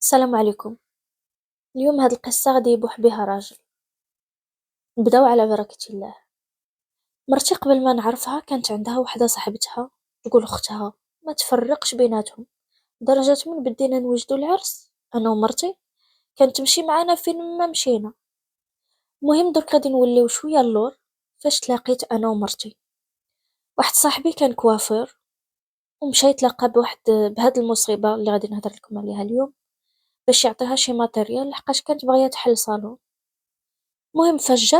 السلام عليكم. اليوم هاد القصة غادي يبوح بها راجل. نبداو على بركة الله. مرتي قبل ما نعرفها كانت عندها وحدة صاحبتها تقول اختها ما تفرقش بيناتهم، لدرجة من بدينا نوجدو العرس انا ومرتي كانت تمشي معانا فين ما مشينا. المهم درك غادي نوليو شوية اللور. فاش تلاقيت انا ومرتي واحد صاحبي كان كوافير، ومشى يتلاقى بهاد المصيبة اللي غادي نهضر لكم عليها اليوم، باش يعطيها شي ماتيريال لحقاش كانت باغية تحل صالون. المهم فاش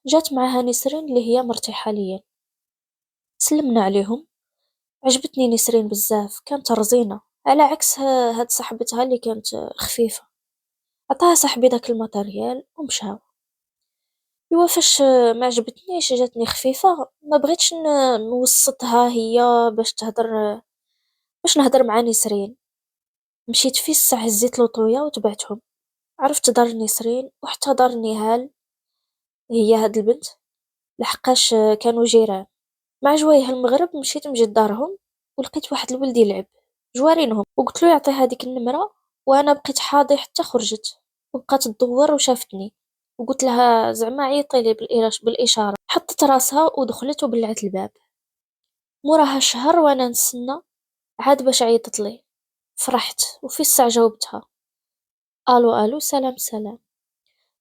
جات معاها نسرين اللي هي مرتي حاليا. سلمنا عليهم، عجبتني نسرين بزاف، كانت رزينة على عكس هاد صاحبتها اللي كانت خفيفة. عطاها صاحبي داك الماتريال ومشاو. ايوا فاش ما عجبتنيش جاتني خفيفة، ما بغيتش نوسطها هي باش تهضر، باش نهضر مع نسرين. مشيت في الساعة هزيت لوطويا وتبعتهم. عرفت دار نسرين وحتى دار نهال، هي هاد البنت، لحقاش كانوا جيران. مع جوايه المغرب مشيت مجي دارهم، ولقيت واحد الولد يلعب جوارينهم، وقلت له يعطي هذيك النمرة. وانا بقيت حاضي حتى خرجت، وبقات تدور وشافتني، وقلت لها زعما عيطي لي بالاشاره. حطت راسها ودخلت وبلعت الباب. موراها شهر وانا نسنى عاد باش عيطت لي. فرحت وفي الساعه جاوبتها: الو الو، سلام سلام.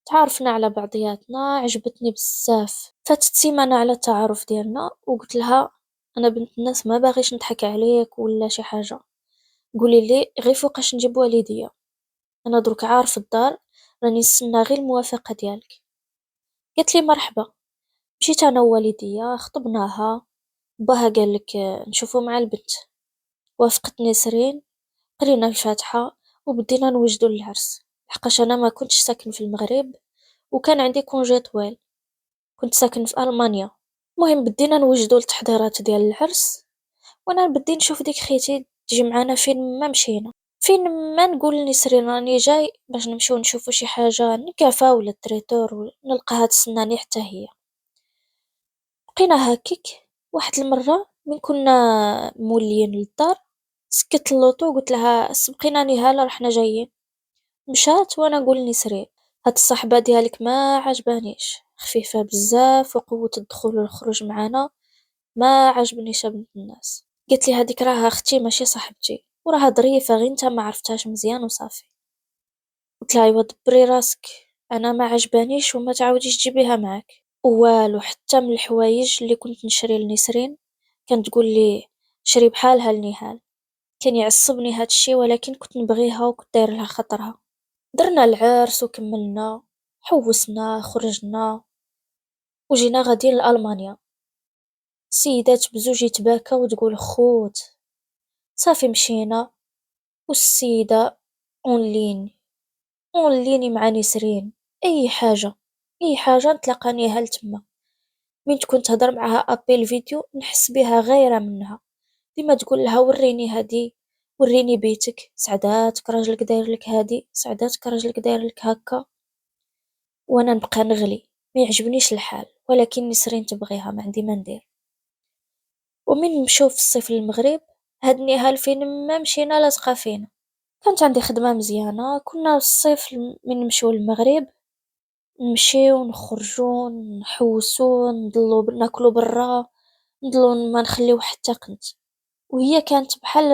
تعرفنا على بعضياتنا، عجبتني بزاف. فاتت سيمانة على التعارف ديالنا، وقلت لها انا بنت الناس ما باغيش نضحك عليك ولا شي حاجه، قولي لي غير فوقاش نجيب والديا، انا درك عارف الدار، راني نستنى غير الموافقه ديالك. قالت لي مرحبا. مشيت انا ووالديا خطبناها. باها قال لك نشوفوا مع البنت. وافقت نسرين، قرينا الفاتحه وبدينا نوجدوا العرس. لحقاش انا ما كنتش ساكن في المغرب، وكان عندي كونجي طويل، كنت ساكن في ألمانيا. المهم بدينا نوجدوا التحضيرات ديال العرس، وانا بدي نشوف ديك خيتي تجي معانا فين ما مشينا. فين ما نقول لنسرين راني جاي باش نمشيو نشوفوا شي حاجه نكافا ولا التريتور، ونلقاها تسناني حتى هي. بقينا هكيك. واحد المره من كنا موليين للدار، سكت اللوطو وقلت لها سبقينا نهال رحنا جايين. مشات وانا نقول لنسرين هاد الصحبه ديالك ما عجبانيش، خفيفه بزاف وقوه الدخول والخروج معانا ما عجبنيش يا بنت الناس. قالت لي هذيك راها اختي ماشي صاحبتي، وراها ظريفه غير انت ما عرفتهاش مزيان وصافي. قلت لها ايوا دبري راسك، انا ما عجبانيش وما تعاوديش تجيبيها معاك. والو حتى من الحوايج اللي كنت نشري لنسرين كانت تقول لي شري بحالها لنهال. كان يعصبني هاد الشي، ولكن كنت نبغيها وكنت داير لها خطرها. درنا العرس وكملنا، حوسنا خرجنا وجينا غاديين لألمانيا. السيدات بزوج يتباكى وتقول خوت. صافي مشينا، والسيدة اونليني مع نسرين. اي حاجة، اي حاجة نتلاقاني هل تما. من تكون تهضر معها ابيل فيديو نحس بها غيرة منها. ديما تقول لها وريني هادي، وريني بيتك، سعداتك راجلك داير لك هادي، سعداتك راجلك داير لك هكا. وانا نبقى نغلي، ما يعجبنيش الحال، ولكن نسرين تبغيها ما عندي ما ندير. ومن مشاو في الصيف للمغرب، هاد النهال فين ما مشينا لاصقة فينا. كانت عندي خدمة مزيانة، كنا الصيف من نمشيو للمغرب نمشيو نخرجو نحوسو نضلو ناكلو برا، نضلو ما نخليو حتى قنت. وهي كانت بحال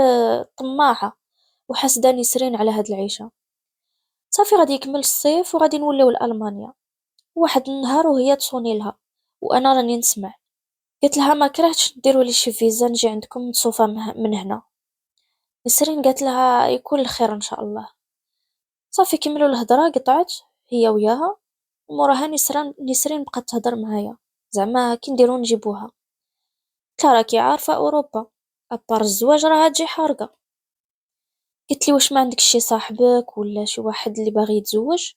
طماعة وحاسدة نسرين على هاد العيشة. صافي غادي يكمل الصيف وغادي نوليو لألمانيا. واحد النهار وهي تصوني لها وانا راني نسمع، قلت لها ما كرهتش ديروا لي شي فيزا نجي عندكم نتصوفى من هنا. نسرين قالت لها يكون الخير ان شاء الله. صافي كملوا الهضره، قطعت هي وياها. وموراها نسرين بقات تهضر معايا زعما كي نديرو نجيبوها. قلت لها راكي عارفه اوروبا ابار الزواج راها تجي حارقه. قلت لي واش ما عندك شي صاحبك ولا شي واحد اللي باغي يتزوج؟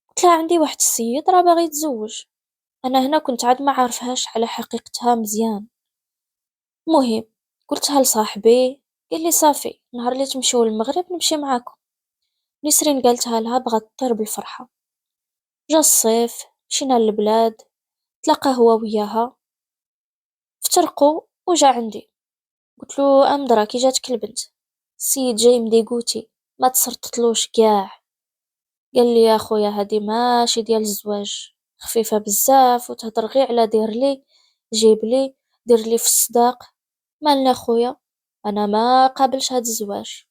قلت لها عندي واحد السيد راه باغي يتزوج. انا هنا كنت عاد ما عارفهاش على حقيقتها مزيان. مهم قلتها لصاحبي، قال لي صافي نهار اللي تمشيو للمغرب نمشي معاكم. نسرين قالتها لها بغات تطير بالفرحه. جا الصيف مشينا للبلاد، تلاقى هو وياها، افترقوا وجا عندي. قلت له امدرا كي جاتك البنت؟ السيد جاي مديقوتي، ما تصرتلوش كاع. قال لي يا خويا هادي ماشي ديال الزواج، خفيفة بزاف وتهضر غير على دير لي، جيب لي، دير لي في الصداق. مالنا خويا، انا ما قابلش هاد الزواج.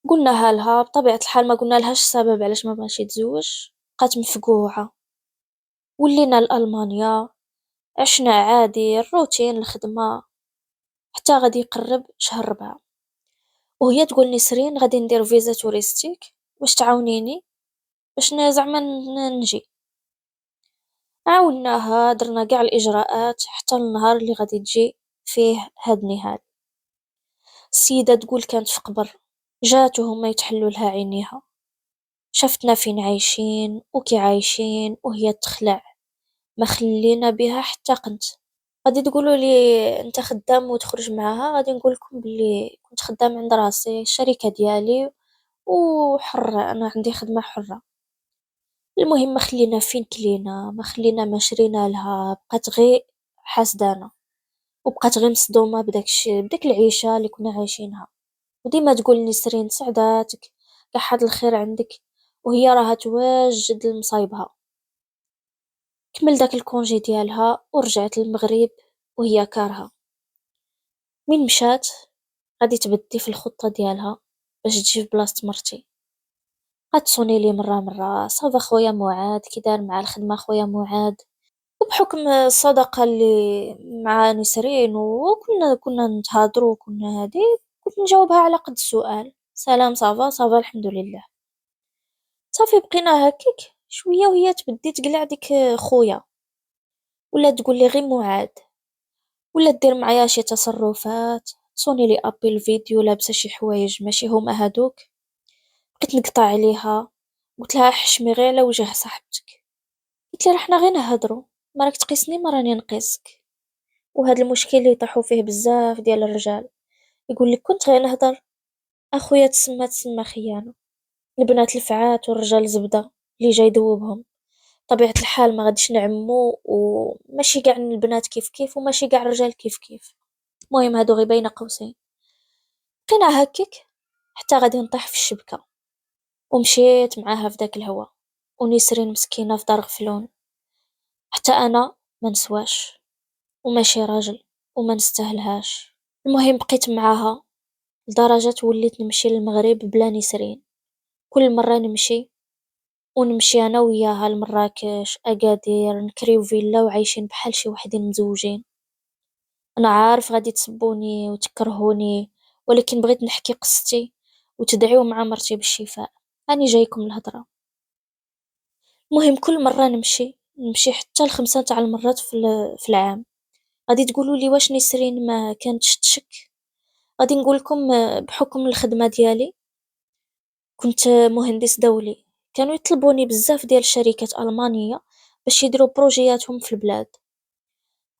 قلناها لها بطبيعة الحال، ما قلنا لهاش السبب علاش ما بغاش يتزوج. بقات مفقوعة. ولينا لألمانيا، عشنا عادي الروتين الخدمة، حتى غادي يقرب شهر 4 وهي تقول نسرين غادي ندير فيزا توريستيك، واش تعاونيني باش زعما نجي. عاوناها، درنا قاع الإجراءات حتى النهار اللي غادي تجي فيه هاد نهال. السيدة تقول كانت في قبر، جات وهما يتحلوا لها عينيها، شفتنا فين عايشين وكي عايشين وهي تخلع، ما خلينا بها حتى قنت. غادي تقولوا لي انت خدام وتخرج معاها، غادي نقول لكم بلي كنت خدام عند راسي الشركة ديالي وحرة، انا عندي خدمة حرة. المهم ما خلينا فين كلينا، ما خلينا ما شرينا لها، بقات غير حاسدانا وبقات غير مصدومة بداك العيشة اللي كنا عايشينها. وديما تقول لي سرين سعداتك، كاع حد الخير عندك، وهي راها تواجد لمصايبها. كمل داك الكونجي ديالها ورجعت للمغرب وهي كارهة. من مشات غادي تبدي في الخطة ديالها باش تجي في بلاصة مرتي. غتصوني لي مرة صافا خويا معاد كي دار مع الخدمة، خويا معاد. وبحكم الصداقة اللي مع نسرين وكنا نتهادروا وكنا هادي، كنت نجاوبها على قد السؤال، سلام صافا صافا الحمد لله. صافي بقينا هكيك شوية وهي تبدي تقلع ديك خويا، ولا تقول لي غير معاد، ولا دير معايا شي تصرفات، تصوني لي ابل فيديو لابسه شي حوايج ماشي هما هادوك. بقيت نقطع عليها، قلت لها حشمي غير على وجه صاحبتك. قلت لي راه حنا غير نهضروا، ما راك تقيسني ما راني نقيسك. وهذا المشكل اللي يطيحوا فيه بزاف ديال الرجال، يقول لك كنت غير نهضر، اخويا تسمى خيانه. البنات الفعات والرجال زبده اللي جاي يذوبهم. طبيعه الحال ما غاديش نعمو، وماشي كاع البنات كيف كيف وماشي كاع الرجال كيف كيف. المهم هادو غير بين قوسين. بقينا هكاك حتى غادي نطيح في الشبكه، ومشيت معاها في داك الهوا. ونسرين مسكينه في دار غفلون، حتى انا ما نسواش وماشي راجل وما نستاهلهاش. المهم بقيت معاها لدرجة وليت نمشي للمغرب بلا نسرين. كل مرة نمشي أنا وياها لمراكش أكادير، نكريو فيلا وعايشين بحال شي وحدين مزوجين. أنا عارف غادي تسبوني وتكرهوني، ولكن بغيت نحكي قصتي وتدعيو مع مرتي بالشفاء. راني جايكم الهضرة. المهم كل مرة نمشي حتى ل5 تاع المرات في العام. غادي تقولوا لي واش نسرين ما كانتش تشك؟ غادي نقول لكم بحكم الخدمة ديالي كنت مهندس دولي، كانوا يطلبوني بزاف ديال الشركات ألمانية باش يديروا بروجياتهم في البلاد.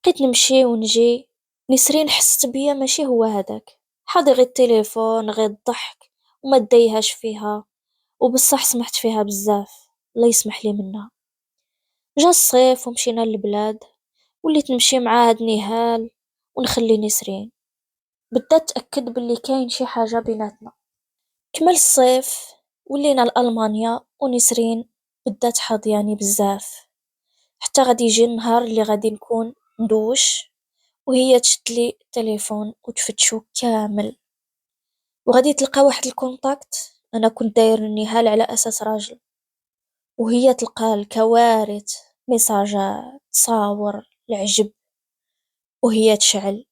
بقيت نمشي ونجي. نسرين حست بيا ماشي هو هذاك، حاضي غير التليفون غير الضحك وما دايهاش فيها، وبصح سمحت فيها بزاف، الله يسمح لي منها. جا الصيف ومشينا للبلاد، وليت نمشي مع هاد نهال ونخلي نسرين. بدات تأكد باللي كاين شي حاجة بيناتنا. كمل الصيف ولينا لألمانيا، ونسرين بدات حاضياني بزاف، حتى غادي يجي النهار اللي غادي نكون ندوش وهي تشدلي التليفون وتفتشو كامل، وغادي تلقى واحد الكونتاكت انا كنت داير النهال على اساس راجل، وهي تلقى الكوارث، ميساجات، تصاور، العجب، وهي تشعل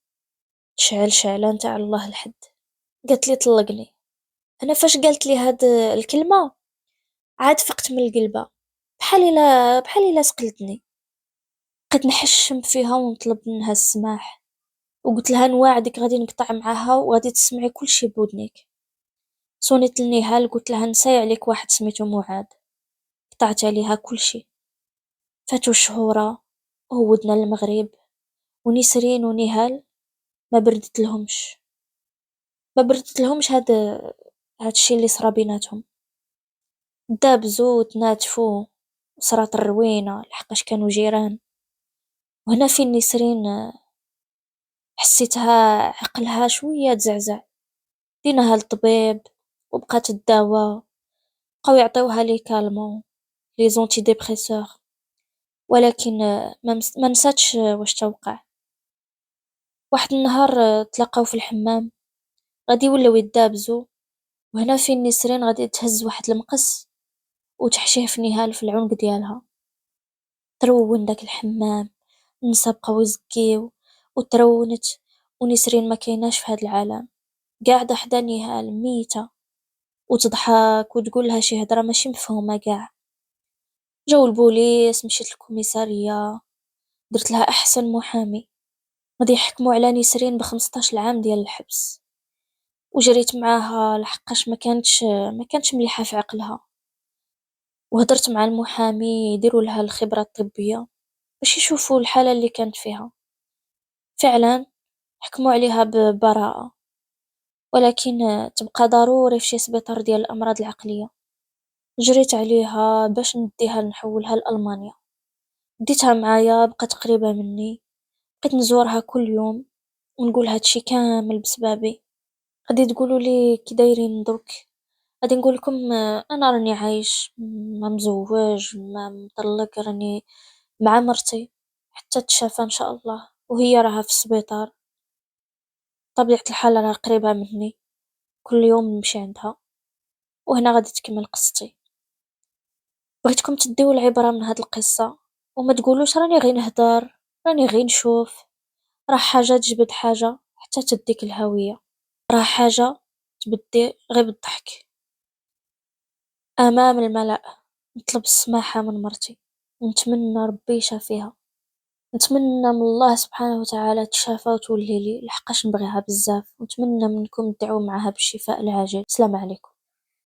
شعلة نتاع الله الحد. قالت لي طلقني. انا فاش قالت لي هاد الكلمة عاد فقت من القلبة، بحال الا سقلتني. بقيت نحشم فيها ونطلب منها السماح، وقلت لها نواعدك غادي نقطع معاها وغادي تسمعي كل شي بودنك. صونيت لنهال قلت لها نساي عليك واحد سميتو معاد. قطعت عليها كل شي. فاتو شهورا وهودنا المغرب، ونسرين ونهال ما بردت لهمش، هاد الشي اللي صرا بيناتهم. دابزو وتناتفو وصرات الروينة لحقاش كانوا جيران. وهنا فين نسرين حسيتها عقلها شوية تزعزع. ديناها للطبيب وبقات تداوى، بقاو يعطيوها لي كالمون، لي زونتي ديبريسور، ولكن ما نساتش واش توقع. واحد النهار تلاقاو في الحمام، غادي ولاو يدابزو، وهنا فين نسرين غادي تهز واحد المقص وتحشيه في نهال في العنق ديالها. ترون داك الحمام، النسا بقاو يزكيو وترونت، ونسرين ما كايناش في هاد العالم، قاعدة حدا نهال ميتة، وتضحك وتقول لها شي هضرة ماشي مفهومة كاع. جاو البوليس، مشيت الكوميسارية، درت لها احسن محامي، غادي يحكموا على نسرين ب15 عام ديال الحبس. وجريت معاها لحقاش ما كانتش مليحة في عقلها، وهدرت مع المحامي يديروا لها الخبرة الطبية باش يشوفوا الحالة اللي كانت فيها. فعلا حكموا عليها ببراءة، ولكن تبقى ضروري في شي سبيطار ديال الأمراض العقلية. جريت عليها باش نديها نحولها لألمانيا، ديتها معايا، بقات قريبة مني، بقيت نزورها كل يوم ونقول هادشي كامل بسبابي. غادي تقولوا لي كي دايرين درك؟ غادي نقول لكم انا راني عايش، ما مزوج ما مطلق، راني مع مرتي حتى تشافى ان شاء الله، وهي راها في السبيطار. طبيعة الحال راها قريبة مني، كل يوم نمشي عندها. وهنا غادي تكمل قصتي. بغيتكم تديو العبرة من هاد القصة، وما تقولوش راني غير نهدر، راني غير نشوف. راه حاجة تجبد حاجة حتى تديك الهوية، راه حاجة تبدي غير بالضحك أمام الملأ. نطلب السماحة من مرتي، ونتمنى ربي يشافيها، نتمنى من الله سبحانه وتعالى تشافى وتولي لي، لحقاش نبغيها بزاف، ونتمنى منكم تدعوا معها بالشفاء العاجل. السلام عليكم.